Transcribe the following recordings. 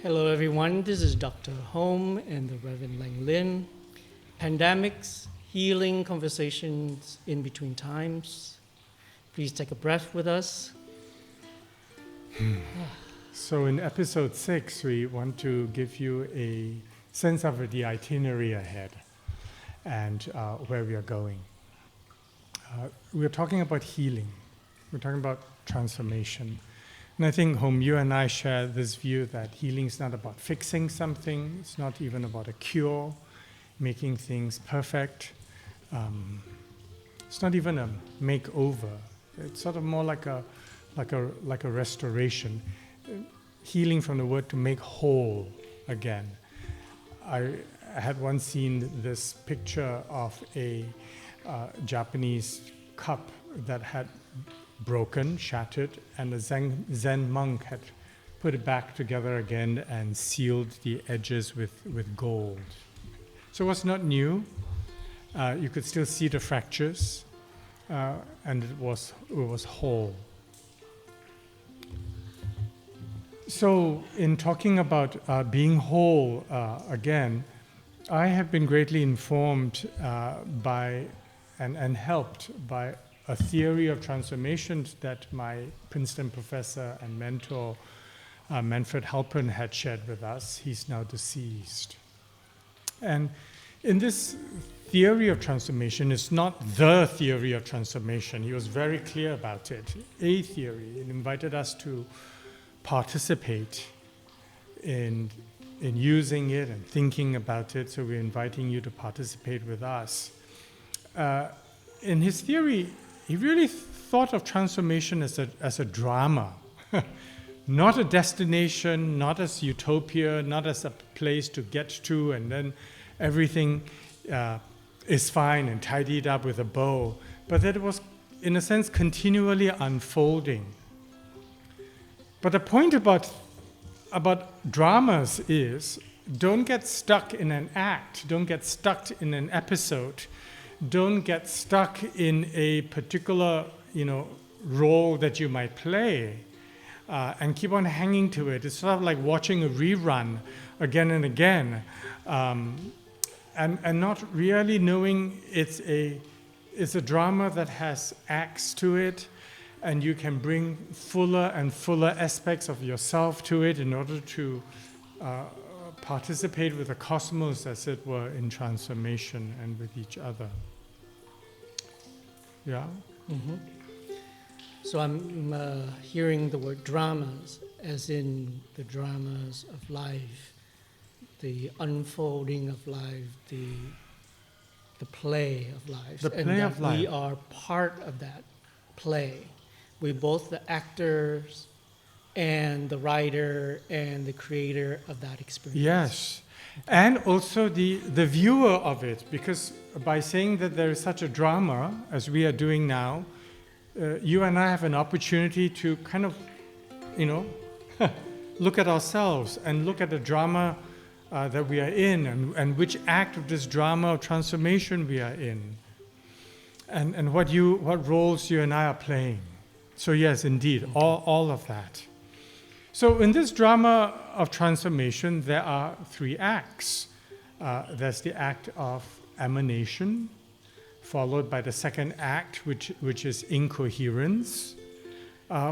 Hello, everyone. This is Dr. Home and the Reverend Leng. Pandamix, healing conversations in between times. Please take a breath with us. So in episode 6, we want to give you a sense of the itinerary ahead and where we are going. We're talking about healing. We're talking about transformation. And I think, Home, you and I share this view that healing is not about fixing something. It's not even about a cure, making things perfect. It's not even a makeover. It's sort of more like a restoration. Healing from the word to make whole again. I had once seen this picture of a Japanese cup that had broken, shattered, and a Zen monk had put it back together again and sealed the edges with gold. So it was not new. You could still see the fractures, and it was whole. So in talking about being whole again, I have been greatly informed by and helped by a theory of transformation that my Princeton professor and mentor, Manfred Halpern, had shared with us. He's now deceased. And in this theory of transformation, it's not the theory of transformation. He was very clear about it. A theory. It invited us to participate in using it and thinking about it. So we're inviting you to participate with us. In his theory, he really thought of transformation as a drama, not a destination, not as utopia, not as a place to get to and then everything is fine and tidied up with a bow, but that it was, in a sense, continually unfolding. But the point about dramas is, don't get stuck in an act, don't get stuck in an episode, don't get stuck in a particular, role that you might play, and keep on hanging to it. It's sort of like watching a rerun again and again, and not really knowing it's a drama that has acts to it, and you can bring fuller and fuller aspects of yourself to it in order to participate with the cosmos, as it were, in transformation and with each other. Yeah? Mm-hmm. So I'm hearing the word dramas, as in the dramas of life, the unfolding of life, the play of life. The play of life. We are part of that play. We're both the actors and the writer and the creator of that experience. Yes, and also the viewer of it, because by saying that there is such a drama, as we are doing now, you and I have an opportunity to kind of, look at ourselves and look at the drama that we are in and which act of this drama of transformation we are in, and what roles you and I are playing. So yes, indeed, all of that. So in this drama of transformation, there are 3 acts. There's the act of emanation, followed by the second act, which is incoherence,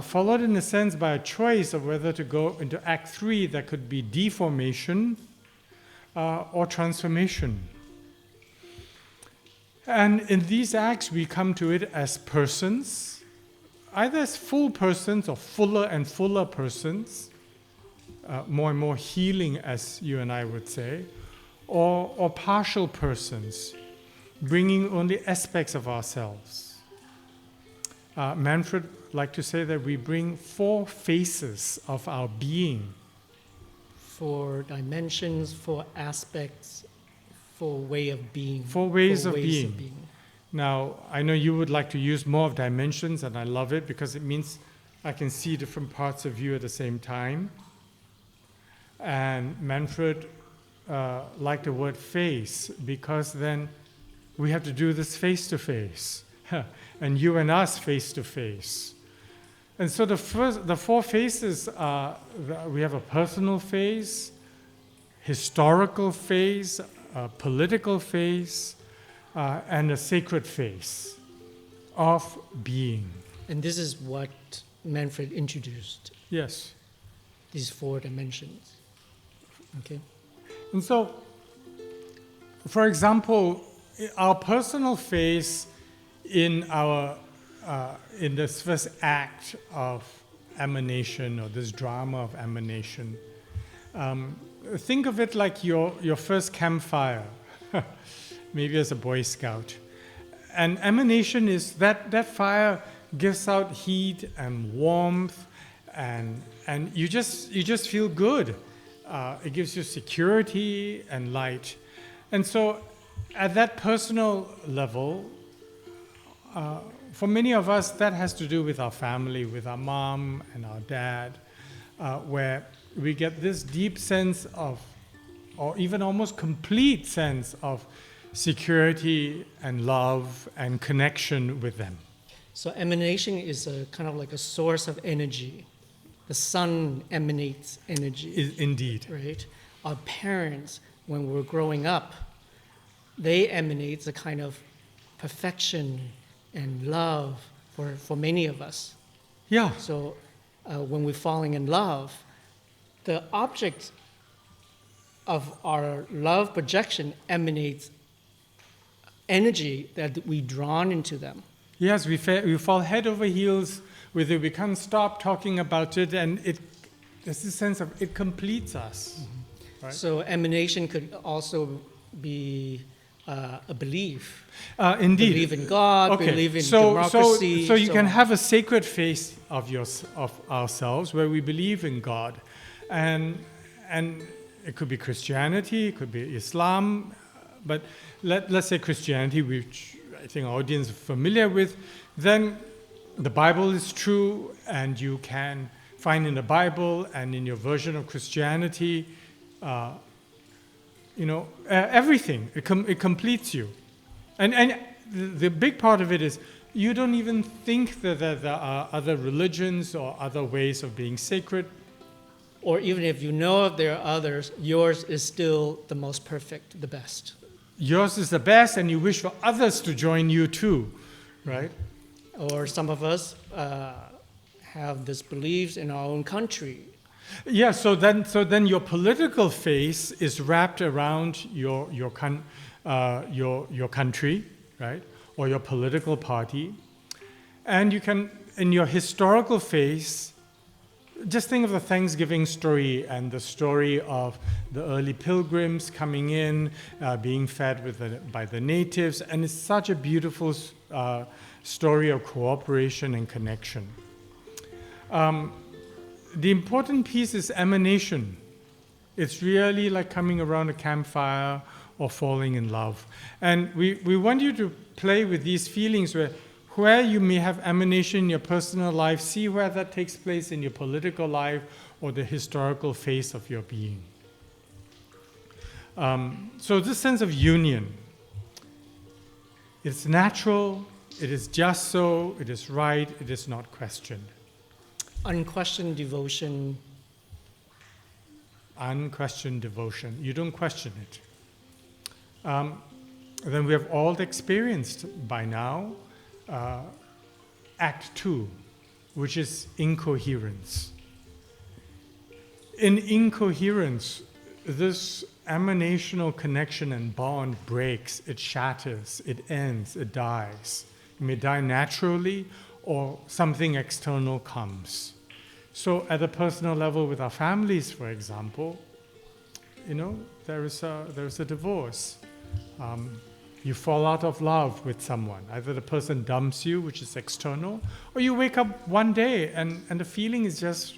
followed in a sense by a choice of whether to go into act 3, that could be deformation or transformation. And in these acts, we come to it as persons, either as full persons or fuller and fuller persons, more and more healing, as you and I would say, or partial persons, bringing only aspects of ourselves. Manfred liked to say that we bring 4 faces of our being. 4 dimensions, 4 aspects, 4 way of being. 4 ways of being. Now, I know you would like to use more of dimensions, and I love it because it means I can see different parts of you at the same time. And Manfred liked the word face, because then we have to do this face to face, and you and us face to face. And so the four phases are, we have a personal phase, historical phase, a political phase, and a sacred phase of being. And this is what Manfred introduced, Yes. these 4 dimensions. Okay? And so, for example, our personal phase in this first act of emanation, or this drama of emanation, think of it like your first campfire, maybe as a Boy Scout. And emanation is that fire gives out heat and warmth, and you just feel good. It gives you security and light. And so at that personal level, for many of us, that has to do with our family, with our mom and our dad, where we get this deep sense of, or even almost complete sense of security and love and connection with them. So emanation is a kind of like a source of energy. The sun emanates energy. Indeed. Right? Our parents, when we're growing up, they emanate a kind of perfection and love for many of us. Yeah. So when we're falling in love, the object of our love projection emanates energy that we drawn into them. Yes, we fall head over heels with it. We can't stop talking about it, and there's this sense of it completes us. Mm-hmm. Right? So emanation could also be a belief. Indeed. Believe in God, okay. believe in democracy. So you can have a sacred phase of ourselves where we believe in God. And it could be Christianity, it could be Islam, but let's say Christianity, which I think our audience is familiar with. Then the Bible is true, and you can find in the Bible and in your version of Christianity, everything. It completes you. And the big part of it is you don't even think that there are other religions or other ways of being sacred. Or even if you know if there are others, yours is still the most perfect, the best. Yours is the best, and you wish for others to join you too, right? Or some of us have these beliefs in our own country. Yeah, so then your political phase is wrapped around your country, right, or your political party, and you can, in your historical phase, just think of the Thanksgiving story and the story of the early pilgrims coming in, being fed by the natives, and it's such a beautiful story of cooperation and connection. The important piece is emanation. It's really like coming around a campfire or falling in love. And we want you to play with these feelings where you may have emanation in your personal life, see where that takes place in your political life or the historical phase of your being. So this sense of union, it's natural, it is just so, it is right, it is not questioned. Unquestioned devotion. Unquestioned devotion. You don't question it. Then we have all experienced by now Act 2, which is incoherence. In incoherence, this emanational connection and bond breaks, it shatters, it ends, it dies. It may die naturally, or something external comes. So at a personal level with our families, for example, there is a divorce. You fall out of love with someone. Either the person dumps you, which is external, or you wake up one day and the feeling is just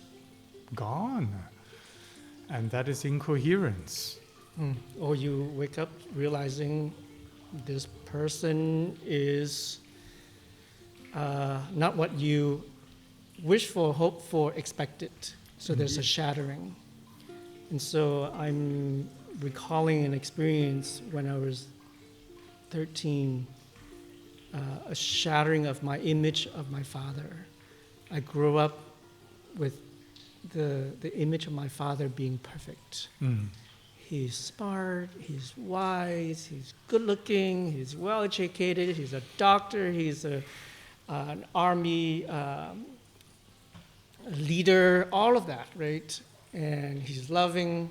gone. And that is incoherence. Or you wake up realizing this person is not what you wish for, hope for, expected. So there's a shattering. And so I'm recalling an experience when I was 13, a shattering of my image of my father. I grew up with the image of my father being perfect. Mm. He's smart, he's wise, he's good looking, he's well educated, he's a doctor, he's an army leader, all of that, right? And he's loving.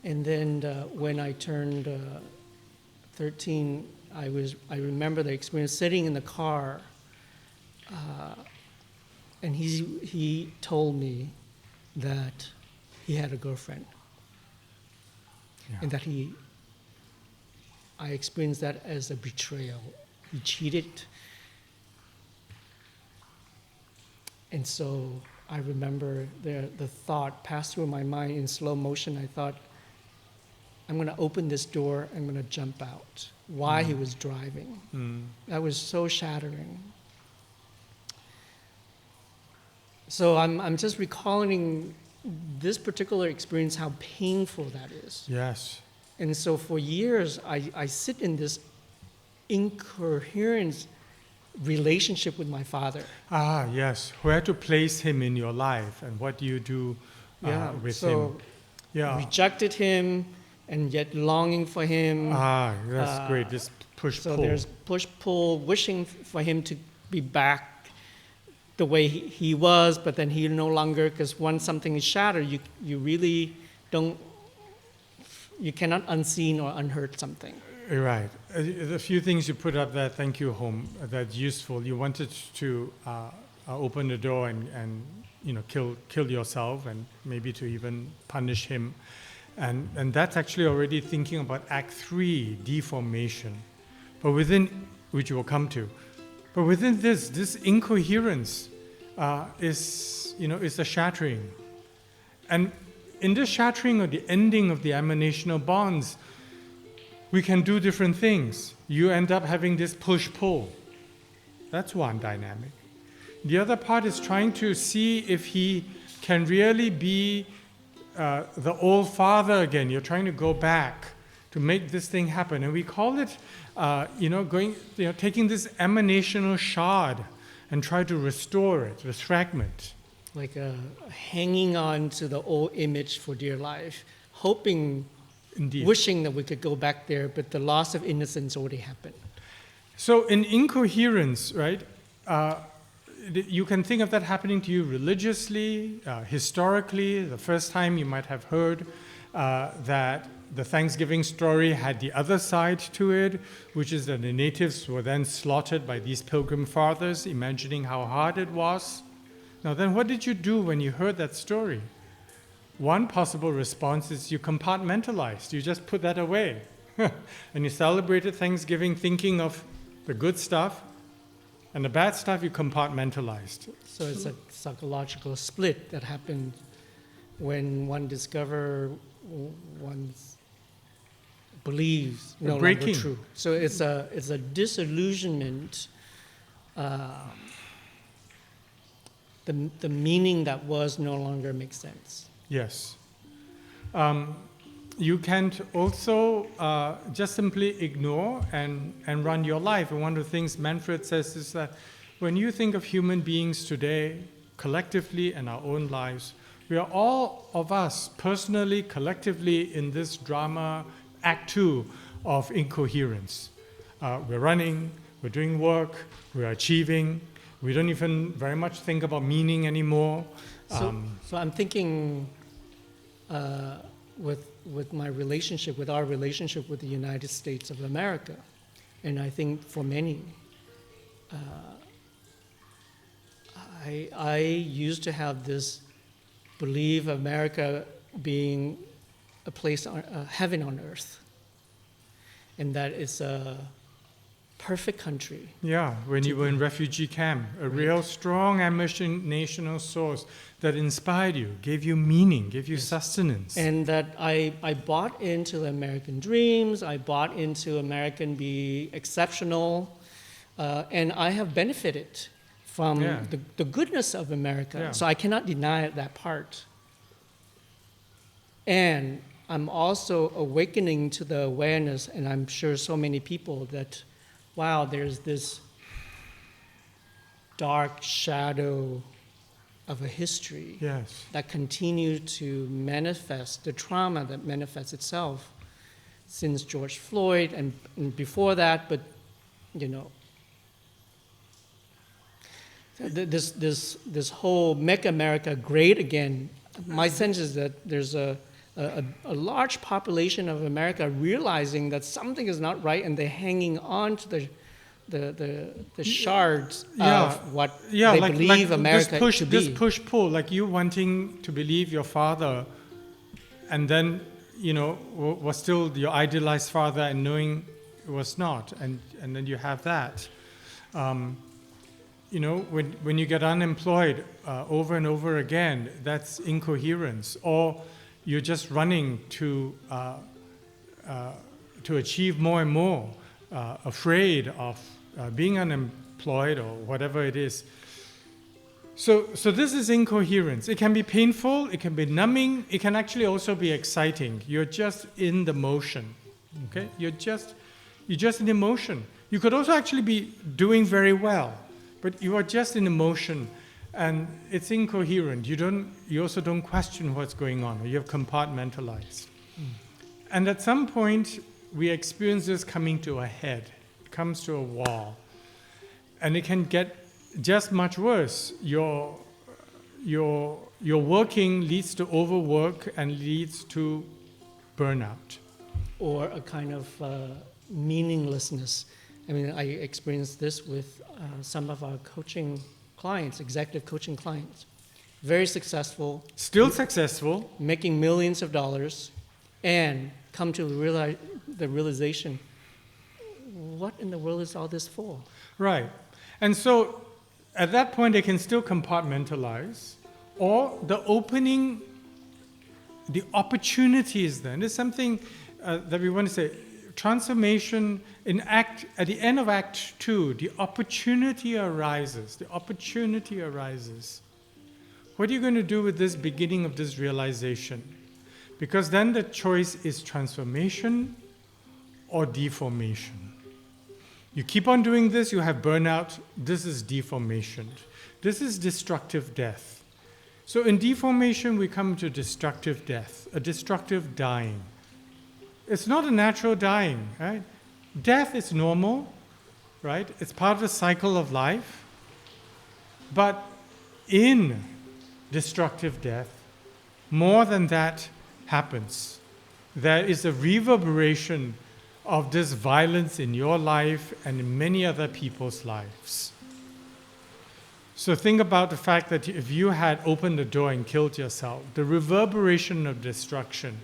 And then when I turned 13, I remember the experience sitting in the car, and he told me that he had a girlfriend, and that I experienced that as a betrayal. He cheated. And so I remember the thought passed through my mind in slow motion. I thought, I'm going to open this door, I'm going to jump out while he was driving. That was so shattering. So I'm just recalling this particular experience, how painful that is. Yes. And so for years, I sit in this incoherent relationship with my father. Ah, yes. Where to place him in your life and what do you do with him? Yeah. Rejected him and yet longing for him. Ah, that's great. This push-pull. So there's push-pull, wishing for him to be back the way he was, but then he no longer, because once something is shattered, you really don't, you cannot unseen or unheard something. Right. A few things you put up there, thank you, Home, that's useful. You wanted to open the door and kill yourself and maybe to even punish him. And that's actually already thinking about Act 3, deformation. But within, which we'll come to, but within this incoherence is a shattering. And in this shattering or the ending of the emanational bonds, we can do different things. You end up having this push-pull. That's one dynamic. The other part is trying to see if he can really be the old father again. You're trying to go back to make this thing happen. And we call it, taking this emanational shard and try to restore it, this fragment. Like hanging on to the old image for dear life, hoping, Indeed. Wishing that we could go back there, but the loss of innocence already happened. So in incoherence, right, you can think of that happening to you religiously, historically. The first time you might have heard that the Thanksgiving story had the other side to it, which is that the natives were then slaughtered by these pilgrim fathers, imagining how hard it was. Now then, what did you do when you heard that story? One possible response is you compartmentalized. You just put that away. And you celebrated Thanksgiving thinking of the good stuff, and the bad stuff you compartmentalized. So it's a psychological split that happened when one discovers one's beliefs no longer true. So it's a disillusionment. The meaning that was no longer makes sense. Yes. You can't also just simply ignore and run your life. And one of the things Manfred says is that when you think of human beings today, collectively in our own lives, we are all of us personally, collectively in this drama, Act 2 of incoherence. We're running, we're doing work, we're achieving, we don't even very much think about meaning anymore. So I'm thinking with my relationship, with our relationship with the United States of America, and I think for many, I used to have this belief of America being a place, heaven on earth, and that it's a perfect country. Yeah, when you were in refugee camp, a real strong national source that inspired you, gave you meaning, gave you sustenance. And that I bought into the American dreams, I bought into American be exceptional, and I have benefited from the goodness of America. So I cannot deny that part. And I'm also awakening to the awareness, and I'm sure so many people, that wow, there's this dark shadow of a history Yes. that continue to manifest, the trauma that manifests itself since George Floyd and before that, but you know, this whole Make America Great Again, my sense is that there's a large population of America realizing that something is not right, and they're hanging on to the shards of what they believe America to be. This push-pull, like you wanting to believe your father, and then, you know, was still your idealized father, and knowing it was not, and then you have that. You know, when you get unemployed over and over again, that's incoherence, or you're just running to achieve more and more, afraid of being unemployed or whatever it is. So this is incoherence. It can be painful, it can be numbing, it can actually also be exciting. You're just in the motion, okay? You're just in emotion. You could also actually be doing very well, but you are just in emotion, and it's incoherent. You also don't question what's going on, or you have compartmentalized. And at some point, we experience this coming to a head. It comes to a wall, and it can get just much worse. Your working leads to overwork and leads to burnout, or a kind of meaninglessness. I mean, I experienced this with some of our coaching clients, executive coaching clients. Very successful. Still successful. Making millions of dollars, and come to the realization, what in the world is all this for? Right. And so at that point, they can still compartmentalize, or the opening, the opportunity is there. And there's something that we want to say. Transformation at the end of Act 2, the opportunity arises. The opportunity arises. What are you going to do with this beginning of this realization? Because then the choice is transformation or deformation. You keep on doing this, you have burnout. This is deformation. This is destructive death. So in deformation, we come to destructive death, a destructive dying. It's not a natural dying, right? Death is normal, right? It's part of the cycle of life. But in destructive death, more than that happens. There is a reverberation of this violence in your life and in many other people's lives. So think about the fact that if you had opened the door and killed yourself, the reverberation of destruction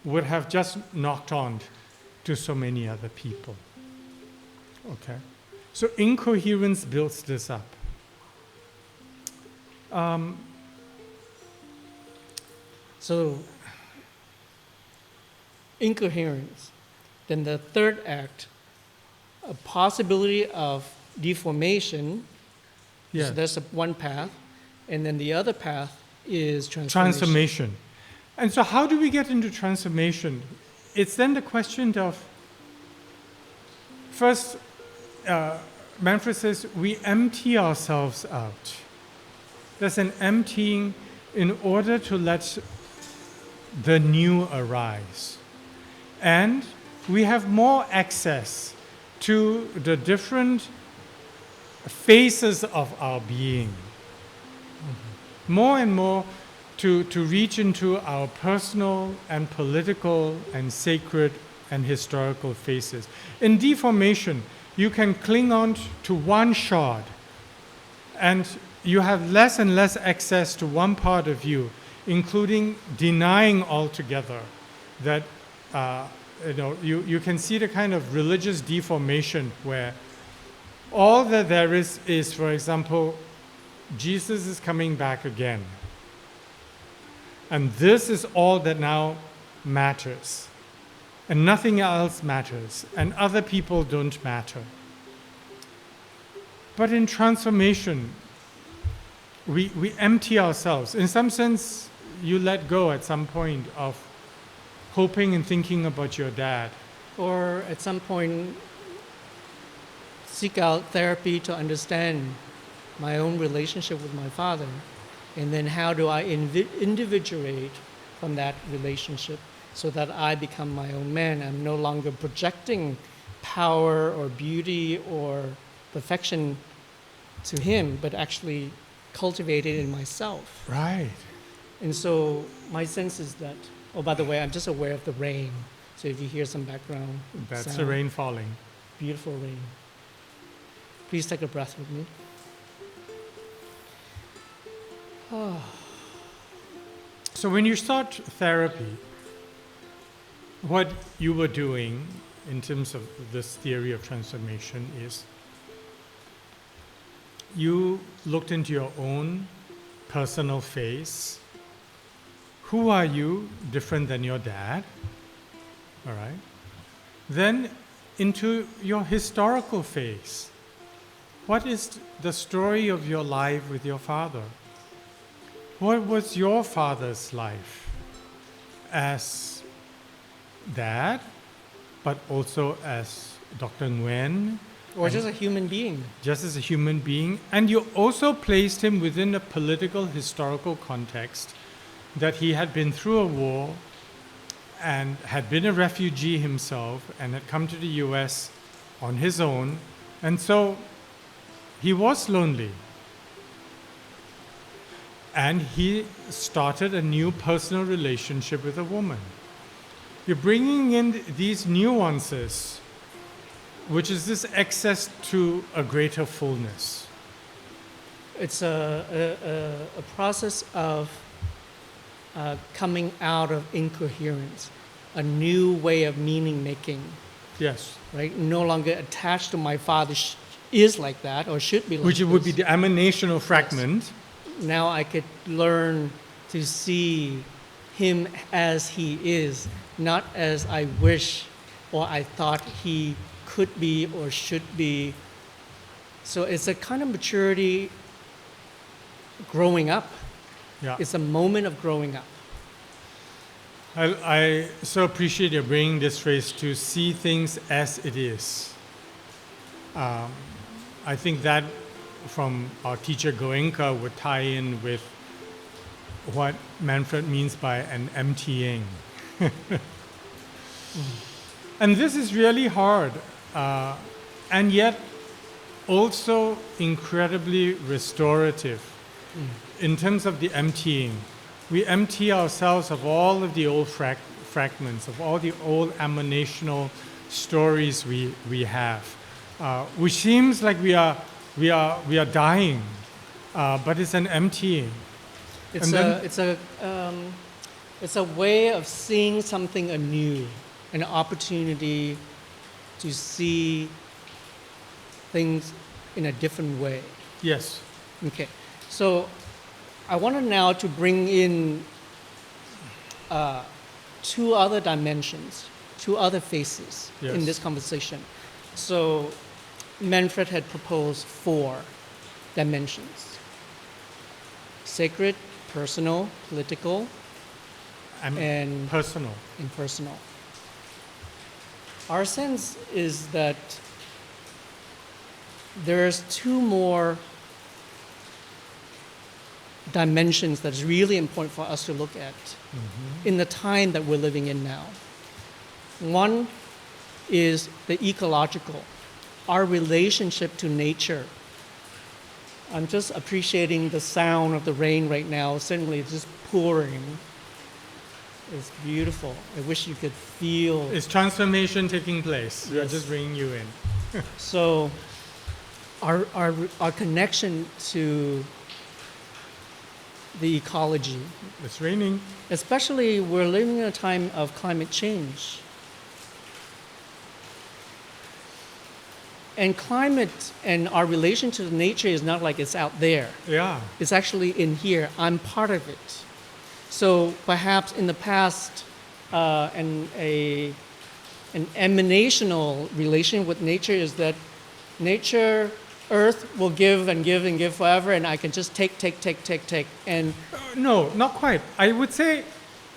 would have just knocked on to so many other people. Okay? So incoherence builds this up. So, incoherence. Then the third act, a possibility of deformation. Yeah. So that's one path. And then the other path is transformation. And so how do we get into transformation? It's then the question of, first, Manfred says, we empty ourselves out. There's an emptying in order to let the new arise. And we have more access to the different phases of our being. Mm-hmm. More and more to reach into our personal and political and sacred and historical phases. In deformation, you can cling on to one shard, and you have less and less access to one part of you, including denying altogether that you can see the kind of religious deformation where all that there is, for example, Jesus is coming back again. And this is all that now matters. And nothing else matters. And other people don't matter. But in transformation, we empty ourselves. In some sense, you let go at some point of hoping and thinking about your dad. Or at some point, seek out therapy to understand my own relationship with my father, and then how do I individuate from that relationship so that I become my own man. I'm no longer projecting power or beauty or perfection to him, but actually cultivate it in myself. Right. And so my sense is that, oh, by the way, I'm just aware of the rain. So if you hear some background That's sound, the rain falling. beautiful rain. Please take a breath with me. So when you start therapy, what you were doing in terms of this theory of transformation is you looked into your own personal face. Who are you different than your dad? All right. Then into your historical face. What is the story of your life with your father? What was your father's life as dad, but also as Dr. Nguyen, Or just a human being. just as a human being? And you also placed him within a political, historical context that he had been through a war and had been a refugee himself and had come to the US on his own. And so he was lonely. And he started a new personal relationship with a woman. You're bringing in these nuances, which is this access to a greater fullness. It's a process of coming out of incoherence, a new way of meaning making, Yes. right? No longer attached to my father is like that or should be like Which would be this. the emanational fragment. Now I could learn to see him as he is, not as I wish or I thought he could be or should be. So it's a kind of maturity growing up. Yeah. It's a moment of growing up. I so appreciate you bringing this phrase to see things as it is. I think that from our teacher Goenka would tie in with what Manfred means by an emptying. And this is really hard, and yet also incredibly restorative in terms of the emptying. We empty ourselves of all of the old fragments, of all the old emanational stories we have, which seems like we are dying, but it's an emptying. It's a way of seeing something anew, an opportunity to see things in a different way. Yes. Okay, so I want now to bring in two other dimensions, two other faces in Yes. this conversation. So Manfred had proposed 4 dimensions: sacred, personal, political, and personal. impersonal. Our sense is that there's 2 more dimensions that's really important for us to look at in the time that we're living in now. One is the ecological, our relationship to nature. I'm just appreciating the sound of the rain right now. Certainly it's just pouring. It's beautiful. I wish you could feel. Is transformation taking place? We are Yes. just bringing you in. So our connection to the ecology, It's raining. especially we're living in a time of climate change. And climate and our relation to nature is not like it's out there. Yeah. It's actually in here. I'm part of it. So perhaps in the past, an emanational relation with nature is that nature, earth will give and give and give forever, and I can just take. And No, not quite. I would say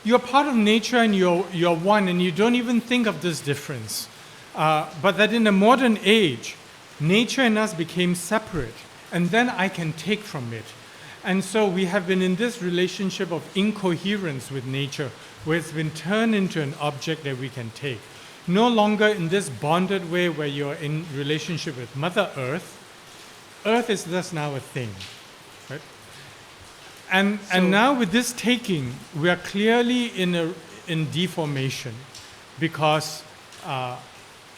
you're part of nature and you're one, and you don't even think of this difference. But that in the modern age, nature and us became separate. and then I can take from it. And so we have been in this relationship of incoherence with nature, where it's been turned into an object that we can take. No longer in this bonded way where you're in relationship with Mother Earth. Earth is thus now a thing, right? And now with this taking, we are clearly in deformation, because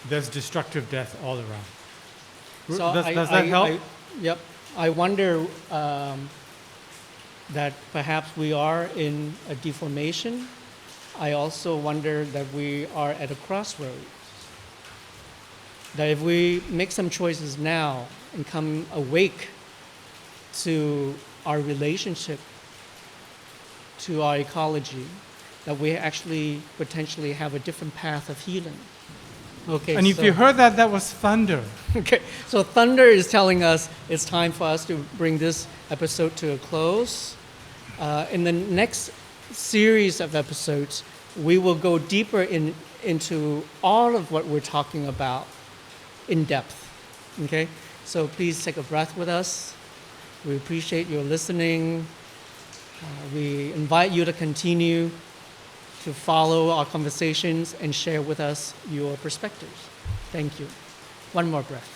there's destructive death all around. So Does that help? Yep. I wonder that perhaps we are in a deformation. I also wonder that we are at a crossroads. That if we make some choices now and come awake to our relationship, to our ecology, that we actually potentially have a different path of healing. Okay. And if you heard that, that was thunder. Okay, so thunder is telling us it's time for us to bring this episode to a close. In the next series of episodes, we will go deeper into all of what we're talking about in depth. Okay, so please take a breath with us. We appreciate your listening. We invite you to continue to follow our conversations and share with us your perspectives. Thank you. One more breath.